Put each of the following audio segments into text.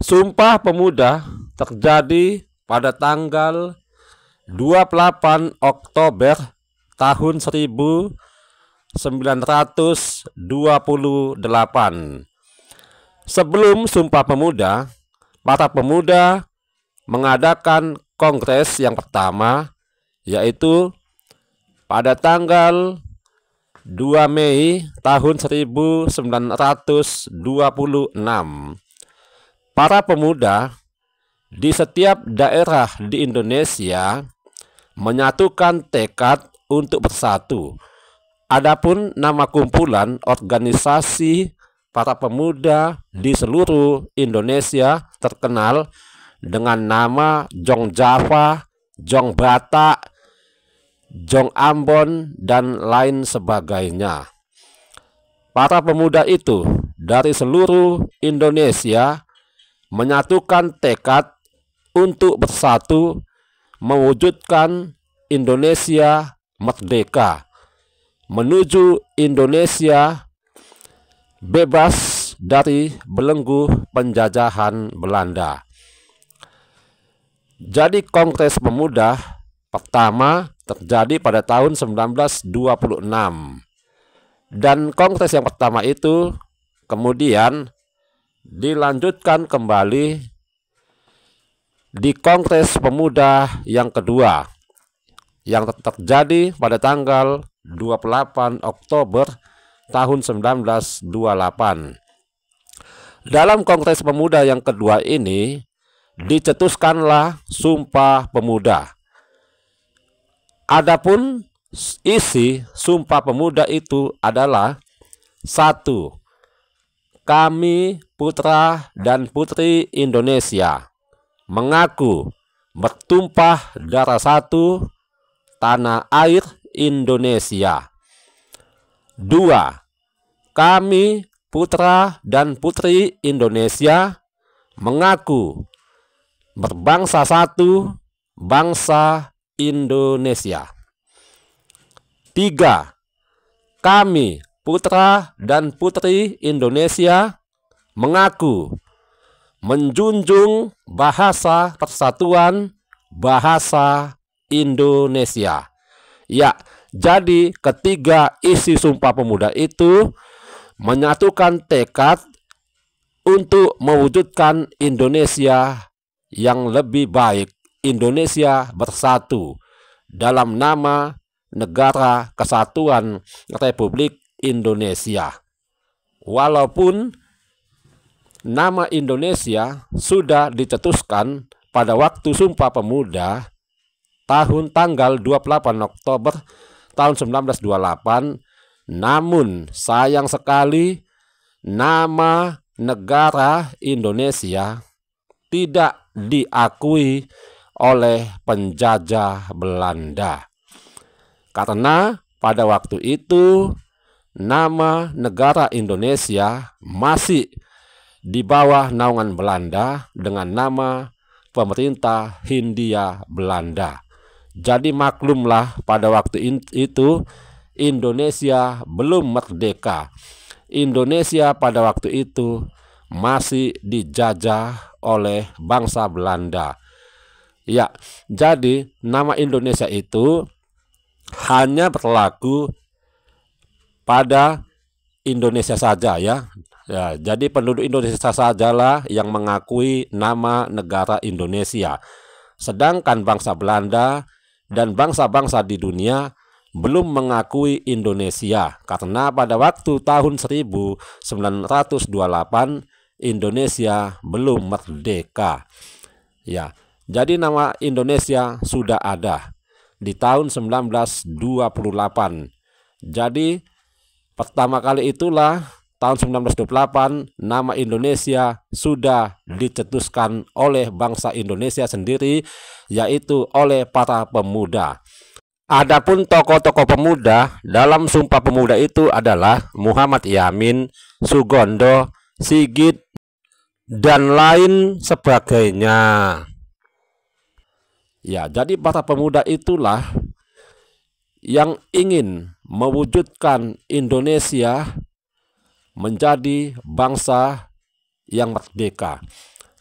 Sumpah Pemuda terjadi pada tanggal 28 Oktober tahun 1928. Sebelum Sumpah Pemuda, para pemuda mengadakan kongres yang pertama, yaitu pada tanggal 2 Mei tahun 1926. Para pemuda di setiap daerah di Indonesia menyatukan tekad untuk bersatu. Adapun nama kumpulan organisasi para pemuda di seluruh Indonesia terkenal dengan nama Jong Java, Jong Batak, Jong Ambon, dan lain sebagainya. Para pemuda itu dari seluruh Indonesia menyatukan tekad untuk bersatu mewujudkan Indonesia merdeka, menuju Indonesia bebas dari belenggu penjajahan Belanda. Jadi Kongres Pemuda pertama terjadi pada tahun 1926. Dan kongres yang pertama itu kemudian dilanjutkan kembali di Kongres Pemuda yang kedua yang terjadi pada tanggal 28 Oktober tahun 1928. Dalam Kongres Pemuda yang kedua ini dicetuskanlah Sumpah Pemuda. Adapun isi Sumpah Pemuda itu adalah: 1. Kami putra dan putri Indonesia mengaku bertumpah darah satu tanah air Indonesia. 2. Kami putra dan putri Indonesia mengaku berbangsa satu, bangsa Indonesia. 3. Kami putra dan putri Indonesia mengaku menjunjung bahasa persatuan, bahasa Indonesia. Ya, jadi ketiga isi Sumpah Pemuda itu menyatukan tekad untuk mewujudkan Indonesia yang lebih baik, Indonesia bersatu dalam nama Negara Kesatuan Republik Indonesia. Walaupun nama Indonesia sudah dicetuskan pada waktu Sumpah Pemuda tanggal 28 Oktober tahun 1928, namun sayang sekali nama negara Indonesia tidak diakui oleh penjajah Belanda. Karena pada waktu itu nama negara Indonesia masih di bawah naungan Belanda dengan nama Pemerintah Hindia Belanda. Jadi maklumlah pada waktu itu Indonesia belum merdeka. Indonesia pada waktu itu masih dijajah oleh bangsa Belanda. Ya, jadi nama Indonesia itu hanya berlaku pada Indonesia saja ya. Ya, jadi penduduk Indonesia sajalah yang mengakui nama negara Indonesia. Sedangkan bangsa Belanda dan bangsa-bangsa di dunia belum mengakui Indonesia karena pada waktu tahun 1928 Indonesia belum merdeka. Ya, jadi nama Indonesia sudah ada di tahun 1928. Jadi pertama kali itulah tahun 1928 nama Indonesia sudah dicetuskan oleh bangsa Indonesia sendiri, yaitu oleh para pemuda. Adapun tokoh-tokoh pemuda dalam Sumpah Pemuda itu adalah Muhammad Yamin, Sugondo, Sigit, dan lain sebagainya. Ya, jadi para pemuda itulah yang ingin mewujudkan Indonesia menjadi bangsa yang merdeka.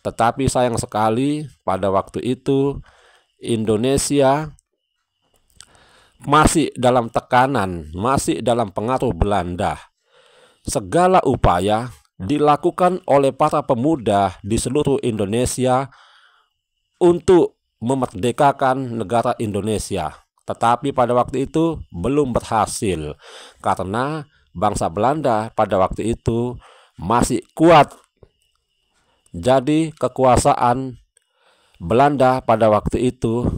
Tetapi sayang sekali pada waktu itu Indonesia masih dalam tekanan, masih dalam pengaruh Belanda. Segala upaya dilakukan oleh para pemuda di seluruh Indonesia untuk memerdekakan negara Indonesia. Tetapi pada waktu itu belum berhasil karena bangsa Belanda pada waktu itu masih kuat. Jadi kekuasaan Belanda pada waktu itu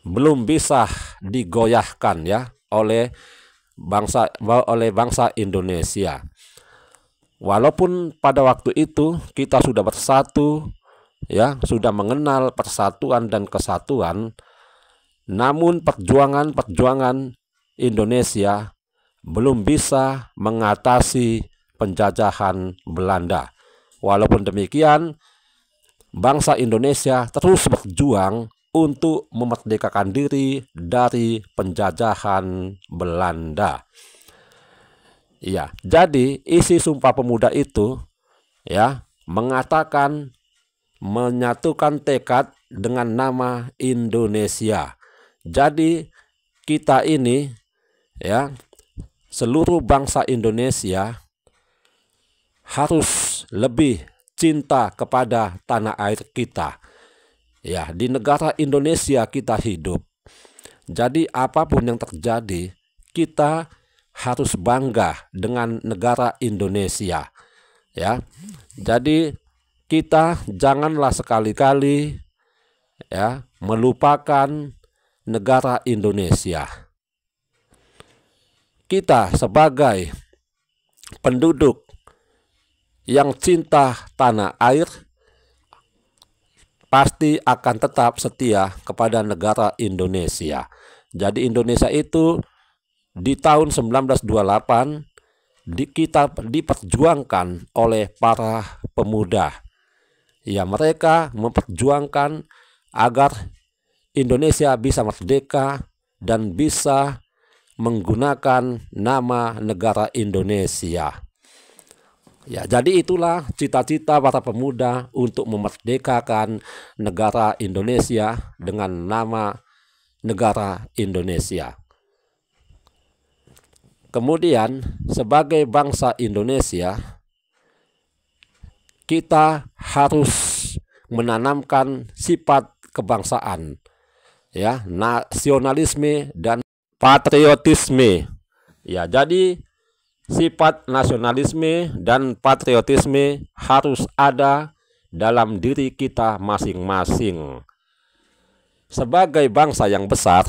belum bisa digoyahkan ya oleh bangsa Indonesia. Walaupun pada waktu itu kita sudah bersatu ya, sudah mengenal persatuan dan kesatuan, namun perjuangan Indonesia belum bisa mengatasi penjajahan Belanda. Walaupun demikian, bangsa Indonesia terus berjuang untuk memerdekakan diri dari penjajahan Belanda. Ya, jadi isi Sumpah Pemuda itu ya mengatakan menyatukan tekad dengan nama Indonesia. Jadi kita ini ya, seluruh bangsa Indonesia harus lebih cinta kepada tanah air kita. Ya, di negara Indonesia kita hidup. Jadi apapun yang terjadi, kita harus bangga dengan negara Indonesia. Ya. Jadi kita janganlah sekali-kali ya melupakan negara Indonesia. Kita sebagai penduduk yang cinta tanah air pasti akan tetap setia kepada negara Indonesia. Jadi Indonesia itu di tahun 1928 kita diperjuangkan oleh para pemuda. Ya, mereka memperjuangkan agar Indonesia bisa merdeka dan bisa menggunakan nama negara Indonesia. Ya, jadi itulah cita-cita para pemuda untuk memerdekakan negara Indonesia dengan nama negara Indonesia. Kemudian sebagai bangsa Indonesia, kita harus menanamkan sifat kebangsaan, ya, nasionalisme dan patriotisme. Ya, jadi sifat nasionalisme dan patriotisme harus ada dalam diri kita masing-masing. Sebagai bangsa yang besar,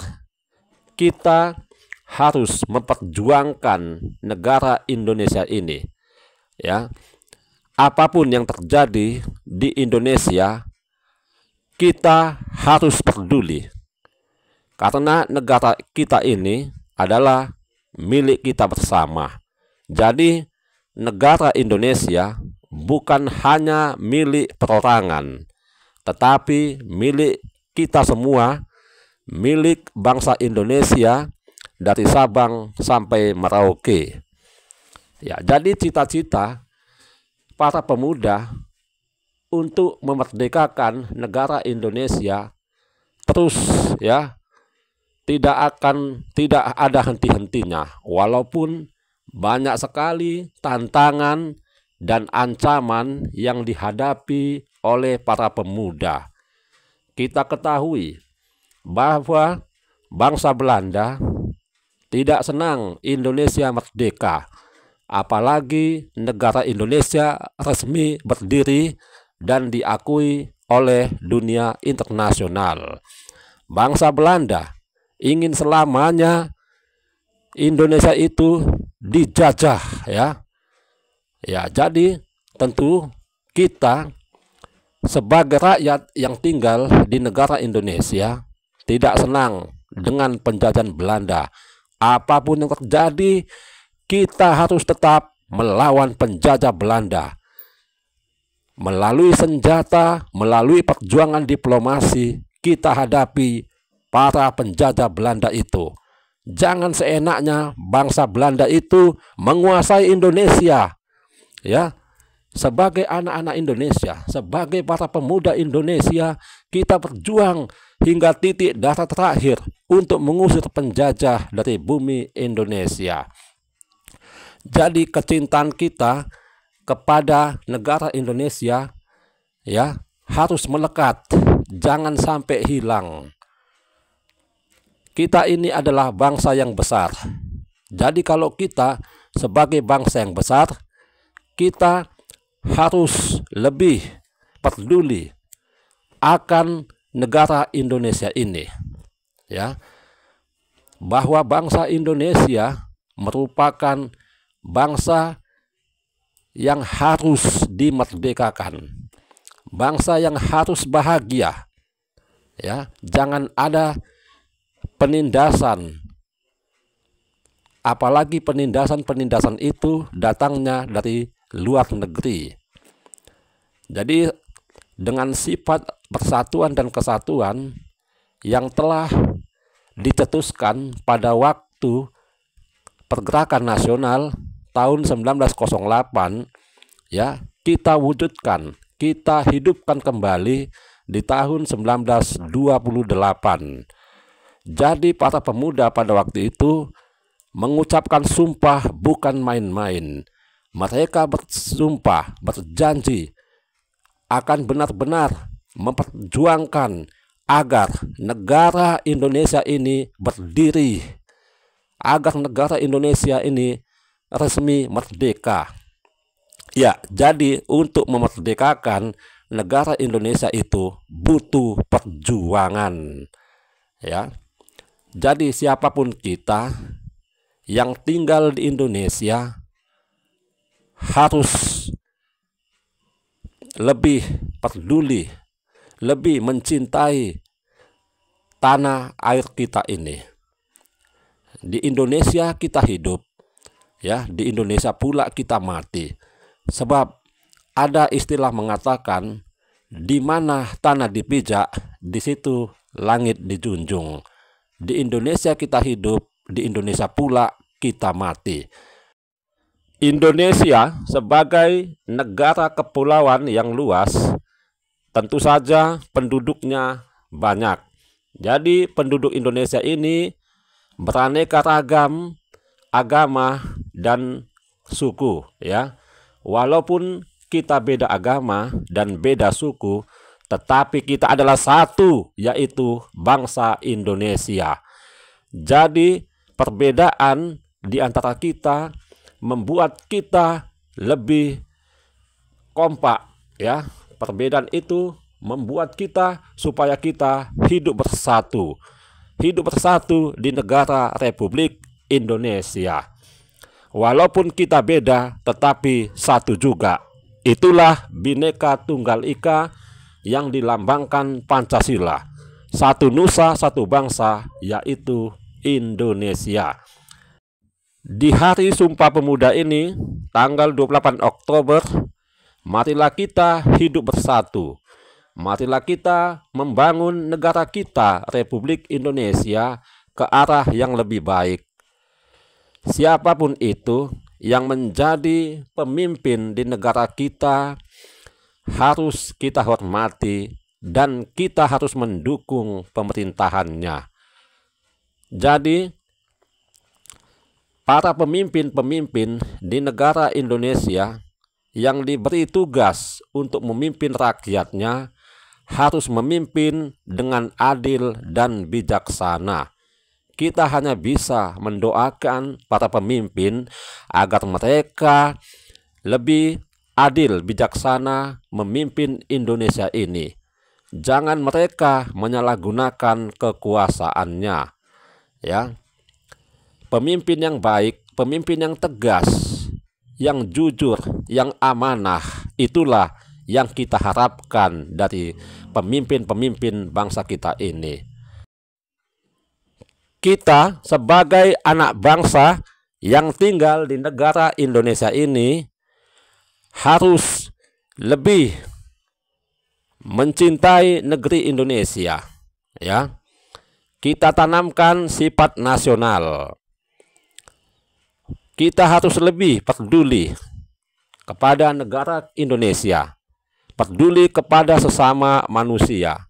kita harus memperjuangkan negara Indonesia ini. Ya, apapun yang terjadi di Indonesia, kita harus peduli. Karena negara kita ini adalah milik kita bersama. Jadi negara Indonesia bukan hanya milik perorangan, tetapi milik kita semua, milik bangsa Indonesia dari Sabang sampai Merauke. Ya, jadi cita-cita para pemuda untuk memerdekakan negara Indonesia terus ya tidak ada henti-hentinya, walaupun banyak sekali tantangan dan ancaman yang dihadapi oleh para pemuda. Kita ketahui bahwa bangsa Belanda tidak senang Indonesia merdeka, apalagi negara Indonesia resmi berdiri dan diakui oleh dunia internasional. Bangsa Belanda ingin selamanya Indonesia itu dijajah ya. Ya, jadi tentu kita sebagai rakyat yang tinggal di negara Indonesia tidak senang dengan penjajahan Belanda. Apapun yang terjadi, kita harus tetap melawan penjajah Belanda. Melalui senjata, melalui perjuangan diplomasi, kita hadapi para penjajah Belanda itu. Jangan seenaknya bangsa Belanda itu menguasai Indonesia. Ya, sebagai anak-anak Indonesia, sebagai para pemuda Indonesia, kita berjuang hingga titik darah terakhir untuk mengusir penjajah dari bumi Indonesia. Jadi kecintaan kita kepada negara Indonesia ya harus melekat, jangan sampai hilang. Kita ini adalah bangsa yang besar. Jadi kalau kita sebagai bangsa yang besar, kita harus lebih peduli akan negara Indonesia ini, ya, bahwa bangsa Indonesia merupakan bangsa yang harus dimerdekakan, bangsa yang harus bahagia, ya, jangan ada penindasan, apalagi penindasan itu datangnya dari luar negeri. Jadi dengan sifat persatuan dan kesatuan yang telah dicetuskan pada waktu pergerakan nasional tahun 1908, ya, kita wujudkan, kita hidupkan kembali di tahun 1928. Jadi para pemuda pada waktu itu mengucapkan sumpah bukan main-main. Mereka bersumpah, berjanji akan benar-benar memperjuangkan agar negara Indonesia ini berdiri, agar negara Indonesia ini resmi merdeka. Ya, jadi untuk memerdekakan negara Indonesia itu butuh perjuangan. Ya, jadi siapapun kita yang tinggal di Indonesia harus lebih peduli, lebih mencintai tanah air kita ini. Di Indonesia kita hidup, ya, di Indonesia pula kita mati. Sebab ada istilah mengatakan, di mana tanah dipijak, di situ langit dijunjung. Di Indonesia kita hidup, di Indonesia pula kita mati. Indonesia sebagai negara kepulauan yang luas, tentu saja penduduknya banyak. Jadi penduduk Indonesia ini beraneka ragam agama dan suku, ya. Walaupun kita beda agama dan beda suku, tetapi kita adalah satu, yaitu bangsa Indonesia. Jadi perbedaan di antara kita membuat kita lebih kompak, ya. Perbedaan itu membuat kita supaya kita hidup bersatu di negara Republik Indonesia. Walaupun kita beda, tetapi satu juga. Itulah Bhinneka Tunggal Ika yang dilambangkan Pancasila. Satu nusa, satu bangsa, yaitu Indonesia. Di hari Sumpah Pemuda ini, tanggal 28 Oktober, marilah kita hidup bersatu. Marilah kita membangun negara kita, Republik Indonesia, ke arah yang lebih baik. Siapapun itu yang menjadi pemimpin di negara kita harus kita hormati dan kita harus mendukung pemerintahannya. Jadi para pemimpin-pemimpin di negara Indonesia yang diberi tugas untuk memimpin rakyatnya harus memimpin dengan adil dan bijaksana. Kita hanya bisa mendoakan para pemimpin agar mereka lebih adil, bijaksana memimpin Indonesia ini. Jangan mereka menyalahgunakan kekuasaannya, ya. Pemimpin yang baik, pemimpin yang tegas, yang jujur, yang amanah, itulah yang kita harapkan dari pemimpin-pemimpin bangsa kita ini. Kita sebagai anak bangsa yang tinggal di negara Indonesia ini harus lebih mencintai negeri Indonesia, ya. Kita tanamkan sifat nasional. Kita harus lebih peduli kepada negara Indonesia, peduli kepada sesama manusia.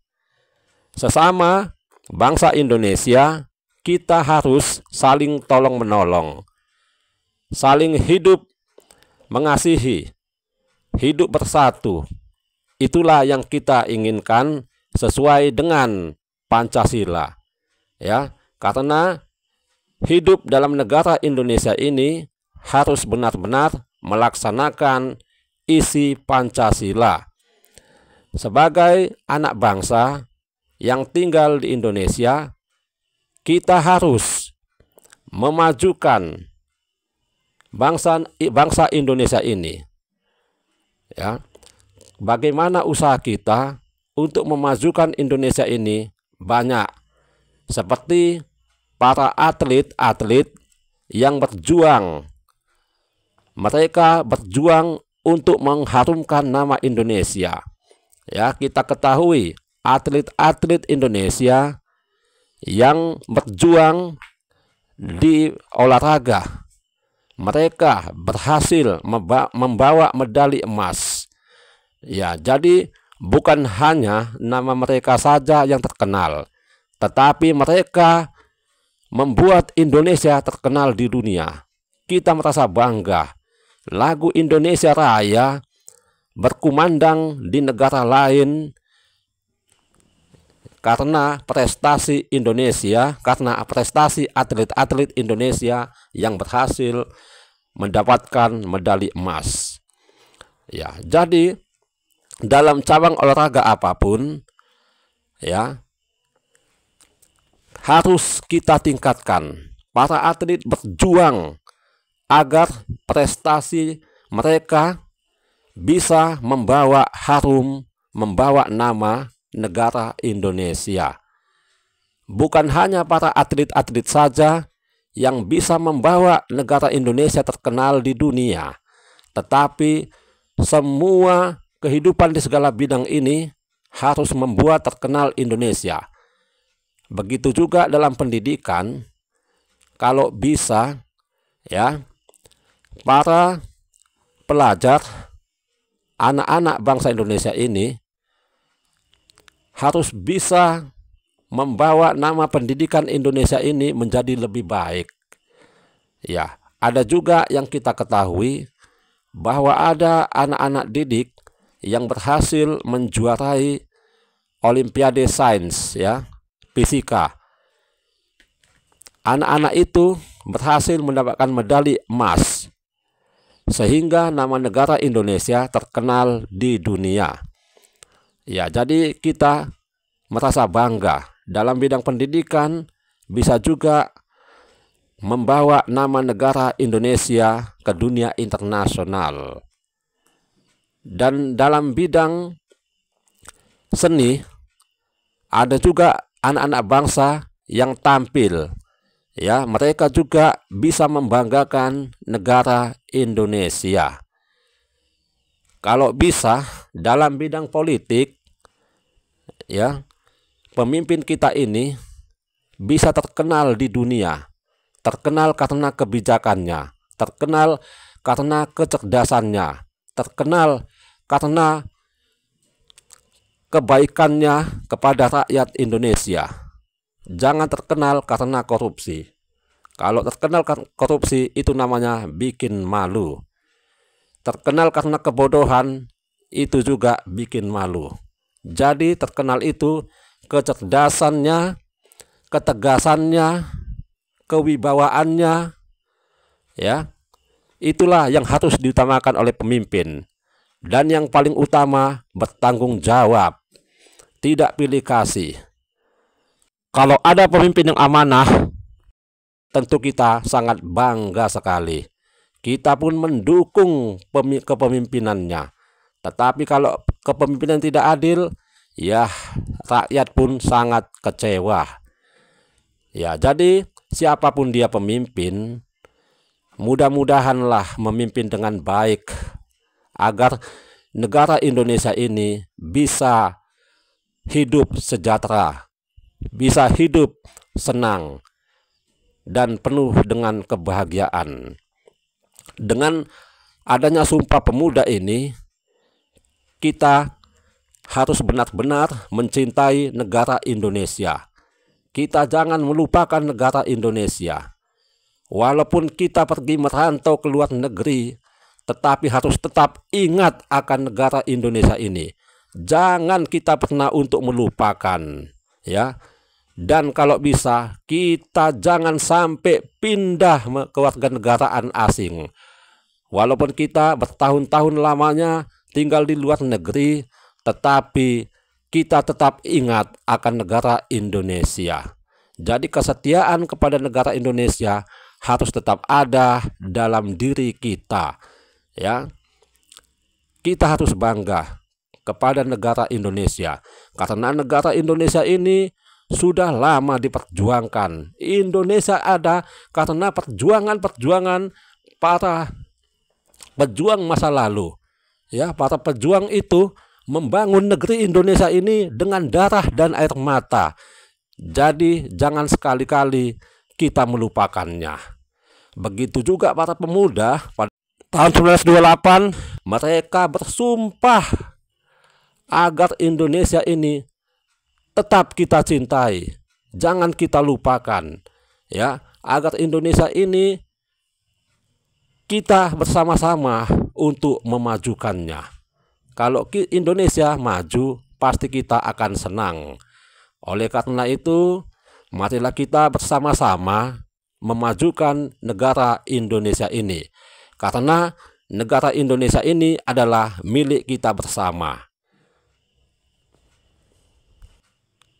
Sesama bangsa Indonesia, kita harus saling tolong-menolong, saling hidup mengasihi, hidup bersatu. Itulah yang kita inginkan sesuai dengan Pancasila. Ya, karena hidup dalam negara Indonesia ini harus benar-benar melaksanakan isi Pancasila. Sebagai anak bangsa yang tinggal di Indonesia, kita harus memajukan bangsa Indonesia ini. Ya, bagaimana usaha kita untuk memajukan Indonesia ini banyak, seperti para atlet-atlet yang berjuang. Mereka berjuang untuk mengharumkan nama Indonesia. Ya, kita ketahui atlet-atlet Indonesia yang berjuang di olahraga, mereka berhasil membawa medali emas. Ya, jadi bukan hanya nama mereka saja yang terkenal, tetapi mereka membuat Indonesia terkenal di dunia. Kita merasa bangga. Lagu Indonesia Raya berkumandang di negara lain karena prestasi Indonesia, karena prestasi atlet-atlet Indonesia yang berhasil mendapatkan medali emas. Ya, jadi dalam cabang olahraga apapun, ya, harus kita tingkatkan. Para atlet berjuang agar prestasi mereka bisa membawa harum, membawa nama negara Indonesia. Bukan hanya para atlet-atlet saja yang bisa membawa negara Indonesia terkenal di dunia, tetapi semua kehidupan di segala bidang ini harus membuat terkenal Indonesia. Begitu juga dalam pendidikan, kalau bisa, ya, para pelajar, anak-anak bangsa Indonesia ini harus bisa membawa nama pendidikan Indonesia ini menjadi lebih baik. Ya, ada juga yang kita ketahui bahwa ada anak-anak didik yang berhasil menjuarai Olimpiade Sains, ya, fisika. Anak-anak itu berhasil mendapatkan medali emas, sehingga nama negara Indonesia terkenal di dunia. Ya, jadi kita merasa bangga dalam bidang pendidikan bisa juga membawa nama negara Indonesia ke dunia internasional. Dan dalam bidang seni ada juga anak-anak bangsa yang tampil. Ya, mereka juga bisa membanggakan negara Indonesia. Kalau bisa dalam bidang politik, ya, pemimpin kita ini bisa terkenal di dunia, terkenal karena kebijakannya, terkenal karena kecerdasannya, terkenal karena kebaikannya kepada rakyat Indonesia. Jangan terkenal karena korupsi. Kalau terkenal karena korupsi itu namanya bikin malu. Terkenal karena kebodohan itu juga bikin malu. Jadi terkenal itu kecerdasannya, ketegasannya, kewibawaannya, ya. Itulah yang harus diutamakan oleh pemimpin. Dan yang paling utama, bertanggung jawab, tidak pilih kasih. Kalau ada pemimpin yang amanah, tentu kita sangat bangga sekali. Kita pun mendukung kepemimpinannya. Tetapi kalau kepemimpinan tidak adil, ya rakyat pun sangat kecewa. Ya, jadi siapapun dia pemimpin, mudah-mudahanlah memimpin dengan baik agar negara Indonesia ini bisa hidup sejahtera, bisa hidup senang dan penuh dengan kebahagiaan. Dengan adanya Sumpah Pemuda ini, kita harus benar-benar mencintai negara Indonesia. Kita jangan melupakan negara Indonesia. Walaupun kita pergi merantau ke luar negeri, tetapi harus tetap ingat akan negara Indonesia ini. Jangan kita pernah untuk melupakan, ya. Dan kalau bisa, kita jangan sampai pindah ke warganegaraan asing. Walaupun kita bertahun-tahun lamanya tinggal di luar negeri, tetapi kita tetap ingat akan negara Indonesia. Jadi kesetiaan kepada negara Indonesia harus tetap ada dalam diri kita, ya. Kita harus bangga kepada negara Indonesia, karena negara Indonesia ini sudah lama diperjuangkan. Indonesia ada karena perjuangan para pejuang masa lalu. Ya, para pejuang itu membangun negeri Indonesia ini dengan darah dan air mata. Jadi jangan sekali-kali kita melupakannya. Begitu juga para pemuda pada tahun 1928 mereka bersumpah agar Indonesia ini tetap kita cintai, jangan kita lupakan, ya, agar Indonesia ini kita bersama-sama untuk memajukannya. Kalau Indonesia maju, pasti kita akan senang. Oleh karena itu, marilah kita bersama-sama memajukan negara Indonesia ini, karena negara Indonesia ini adalah milik kita bersama.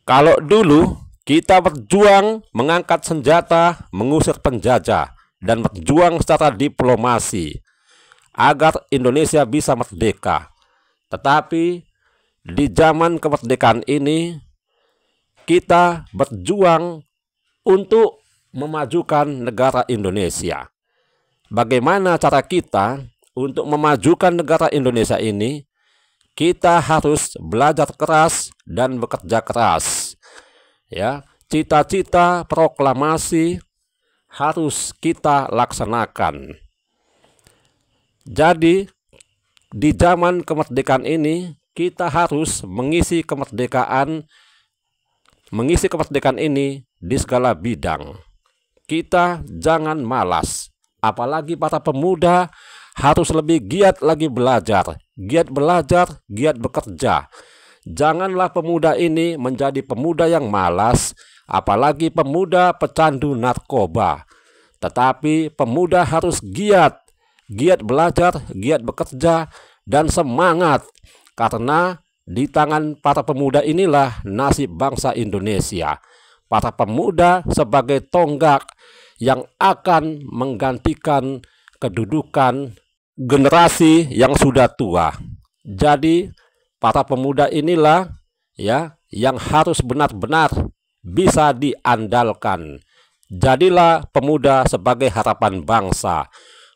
Kalau dulu kita berjuang mengangkat senjata, mengusir penjajah, dan berjuang secara diplomasi agar Indonesia bisa merdeka. Tetapi di zaman kemerdekaan ini kita berjuang untuk memajukan negara Indonesia. Bagaimana cara kita untuk memajukan negara Indonesia ini? Kita harus belajar keras dan bekerja keras. Ya, cita-cita proklamasi harus kita laksanakan. Jadi, di zaman kemerdekaan ini kita harus mengisi kemerdekaan ini di segala bidang. Kita jangan malas, apalagi para pemuda harus lebih giat lagi belajar, giat bekerja. Janganlah pemuda ini menjadi pemuda yang malas, apalagi pemuda pecandu narkoba. Tetapi pemuda harus giat belajar, giat bekerja, dan semangat. Karena di tangan para pemuda inilah nasib bangsa Indonesia. Para pemuda sebagai tonggak yang akan menggantikan kedudukan generasi yang sudah tua. Jadi para pemuda inilah ya yang harus benar-benar bisa diandalkan. Jadilah pemuda sebagai harapan bangsa.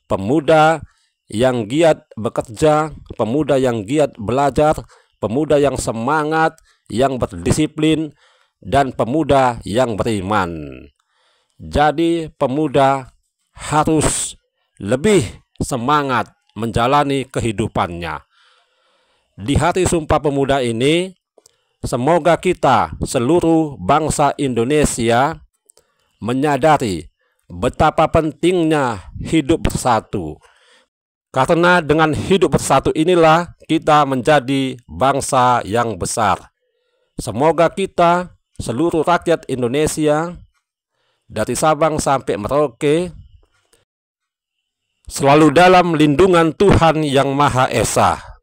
Pemuda yang giat bekerja, pemuda yang giat belajar, pemuda yang semangat, yang berdisiplin, dan pemuda yang beriman. Jadi pemuda harus lebih semangat menjalani kehidupannya. Di hari Sumpah Pemuda ini, semoga kita seluruh bangsa Indonesia menyadari betapa pentingnya hidup bersatu. Karena dengan hidup bersatu inilah kita menjadi bangsa yang besar. Semoga kita seluruh rakyat Indonesia dari Sabang sampai Merauke selalu dalam lindungan Tuhan Yang Maha Esa.